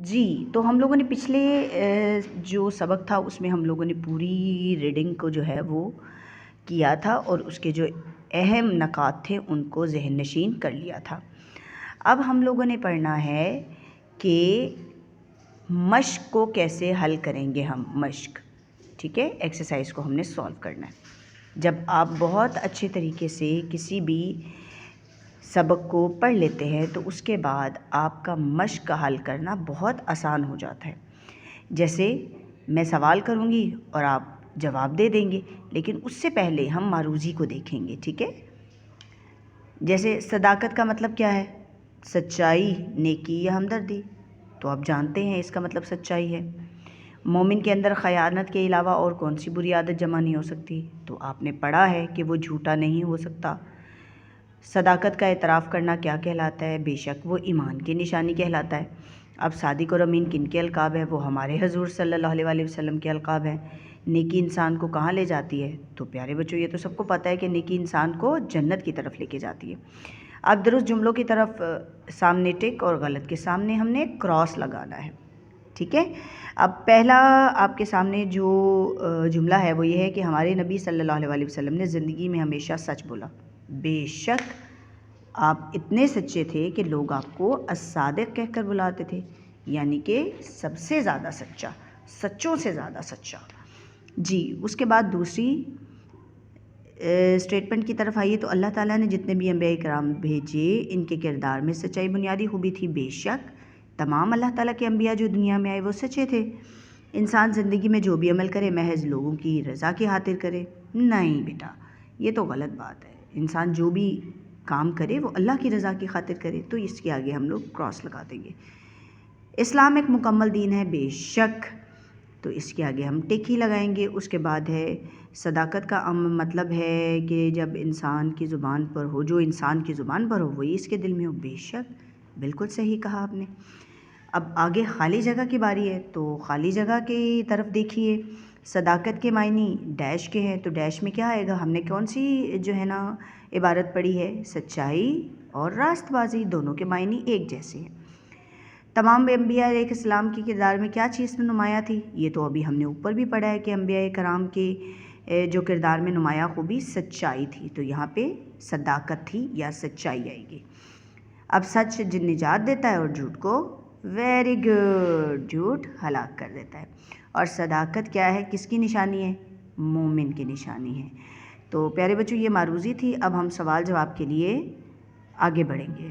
جی، تو ہم لوگوں نے پچھلے جو سبق تھا اس میں ہم لوگوں نے پوری ریڈنگ کو جو ہے وہ کیا تھا اور اس کے جو اہم نکات تھے ان کو ذہن نشین کر لیا تھا۔ اب ہم لوگوں نے پڑھنا ہے کہ مشق کو کیسے حل کریں گے ہم، مشق، ٹھیک ہے، ایکسرسائز کو ہم نے سولو کرنا ہے۔ جب آپ بہت اچھے طریقے سے کسی بھی سبق کو پڑھ لیتے ہیں تو اس کے بعد آپ کا مشق کا حل کرنا بہت آسان ہو جاتا ہے۔ جیسے میں سوال کروں گی اور آپ جواب دے دیں گے، لیکن اس سے پہلے ہم معروضی کو دیکھیں گے، ٹھیک ہے۔ جیسے صداقت کا مطلب کیا ہے؟ سچائی، نیکی یا ہمدردی، تو آپ جانتے ہیں اس کا مطلب سچائی ہے۔ مومن کے اندر خیانت کے علاوہ اور کون سی بری عادت جمع نہیں ہو سکتی؟ تو آپ نے پڑھا ہے کہ وہ جھوٹا نہیں ہو سکتا۔ صداقت کا اعتراف کرنا کیا کہلاتا ہے؟ بے شک وہ ایمان کی نشانی کہلاتا ہے۔ اب صادق اور امین کن کے القاب ہے؟ وہ ہمارے حضور صلی اللہ علیہ وآلہ وسلم کے القاب ہیں۔ نیکی انسان کو کہاں لے جاتی ہے؟ تو پیارے بچوں یہ تو سب کو پتہ ہے کہ نیکی انسان کو جنت کی طرف لے کے جاتی ہے۔ اب درست جملوں کی طرف سامنے ٹک اور غلط کے سامنے ہم نے کراس لگانا ہے، ٹھیک ہے۔ اب پہلا آپ کے سامنے جو جملہ ہے وہ یہ ہے کہ ہمارے نبی صلی اللہ علیہ وآلہ وسلم نے زندگی میں ہمیشہ سچ بولا۔ بے شک آپ اتنے سچے تھے کہ لوگ آپ کو الصادق کہہ کر بلاتے تھے، یعنی کہ سب سے زیادہ سچا، سچوں سے زیادہ سچا۔ جی، اس کے بعد دوسری اسٹیٹمنٹ کی طرف آئیے تو اللہ تعالیٰ نے جتنے بھی انبیاء کرام بھیجے ان کے کردار میں سچائی بنیادی خوبی تھی۔ بے شک تمام اللہ تعالیٰ کے انبیاء جو دنیا میں آئے وہ سچے تھے۔ انسان زندگی میں جو بھی عمل کرے محض لوگوں کی رضا کی خاطر کرے؟ نہیں بیٹا، یہ تو غلط بات ہے۔ انسان جو بھی کام کرے وہ اللہ کی رضا کی خاطر کرے، تو اس کے آگے ہم لوگ کراس لگا دیں گے۔ اسلام ایک مکمل دین ہے، بے شک، تو اس کے آگے ہم ٹک ہی لگائیں گے۔ اس کے بعد ہے صداقت کا مطلب ہے کہ جب انسان کی زبان پر ہو، جو انسان کی زبان پر ہو وہی اس کے دل میں ہو۔ بے شک، بالکل صحیح کہا آپ نے۔ اب آگے خالی جگہ کی باری ہے، تو خالی جگہ کی طرف دیکھیے۔ صداقت کے معنی ڈیش کے ہیں، تو ڈیش میں کیا آئے گا؟ ہم نے کون سی جو ہے نا عبارت پڑھی ہے؟ سچائی اور راست بازی، دونوں کے معنی ایک جیسے ہیں۔ تمام انبیاء علیہ السلام کی کردار میں کیا چیز میں نمایاں تھی؟ یہ تو ابھی ہم نے اوپر بھی پڑھا ہے کہ انبیاء کرام کے جو کردار میں نمایاں خوبی سچائی تھی، تو یہاں پہ صداقت تھی یا سچائی آئے گی۔ اب سچ جن نجات دیتا ہے اور جھوٹ کو ویری گڈ، جھوٹ ہلاک کر دیتا ہے۔ اور صداقت کیا ہے؟ کس کی نشانی ہے؟ مومن کی نشانی ہے۔ تو پیارے بچوں یہ معروضی تھی، اب ہم سوال جواب کے لیے آگے بڑھیں گے۔